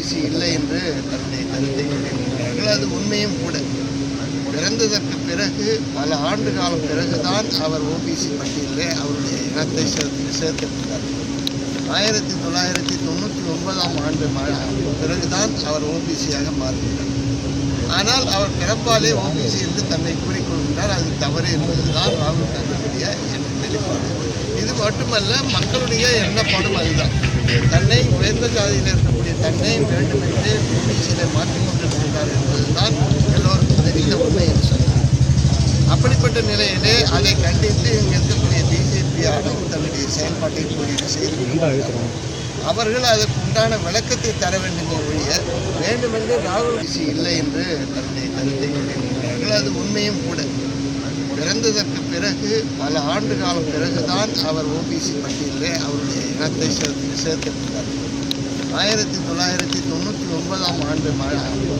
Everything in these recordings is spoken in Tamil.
இல்லை என்று தன்னுடைய கருத்தை கூறியிருக்கிறார்கள். அது உண்மையும் கூட. பிறந்ததற்கு பிறகு பல ஆண்டு காலம் பிறகுதான் அவர் ஓபிசி பட்டியலிலே அவருடைய இனத்தை சேர்த்திருந்தார். 1999ஆம் ஆண்டு பிறகுதான் அவர் ஓபிசியாக மாறுகிறார். ஆனால் அவர் பிறப்பாலே ஓபிசி என்று தன்னை கூறிக்கொள்கிறார். அது தவறு என்பதுதான் ராகுல் காந்தியுடைய நிலைப்பாடு. இது மட்டுமல்ல, மக்களுடைய எண்ணப்பாடும் அதுதான். தன்னை உயர்ந்த ஜாதியில் இருக்கக்கூடிய தன்னை வேண்டுமென்றே ஓபிசியிலே மாற்றிக் கொண்டிருக்கிறார் என்பதுதான் எல்லோருக்கும் தெரிந்த உண்மை என்று சொல்லலாம். அப்படிப்பட்ட நிலையிலே அதை கண்டித்து இங்கே இருக்கக்கூடிய பிஜேபி ஆளும் தன்னுடைய செயல்பாட்டை செய்து அவர்கள் அதற்கு உண்டான விளக்கத்தை தர வேண்டும் ஒழிய வேண்டுமென்று ராகுல் காந்தி இல்லை என்று தன்னுடைய கருத்தை கூறியிருக்கிறார்கள். அது உண்மையும் கூட. பிறந்ததற்கு பிறகு பல ஆண்டு காலம் பிறகுதான் அவர் ஓபிசி பட்டியலிலே அவருடைய இனத்தை சேர்த்திருந்தார். 1999ஆம் ஆண்டு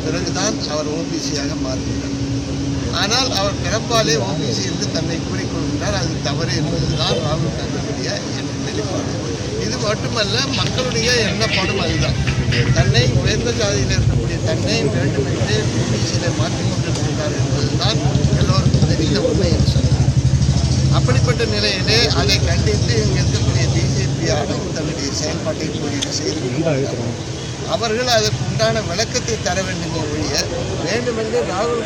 பிறகுதான் அவர் ஓபிசியாக மாறுகிறார். ஆனால் அவர் பிறப்பாலே ஓபிசி என்று தன்னை கூறிக்கொள்கிறார். அது தவறு என்பதுதான் ராகுல் காந்தியுடைய நிலைப்பாடு. இது மட்டுமல்ல, மக்களுடைய எண்ணப்பாடும் அதுதான். தன்னை உயர்ந்த ஜாதியில் இருக்கக்கூடிய தன்னை வேண்டுமென்றே ஓபிசியிலே மாற்றிக் கொண்டிருக்கிறார் என்பதுதான் எல்லோருக்கும் தெரிந்த உண்மை என்று சொல்லலாம். அப்படிப்பட்ட நிலையிலே அதை கண்டித்து இங்கே இருக்கக்கூடிய பிஜேபி ஆளும் தன்னுடைய செயல்பாட்டை செய்து அவர்கள் அதற்கு உண்டான விளக்கத்தை தர வேண்டும் ஒழிய வேண்டுமென்று ராகுல்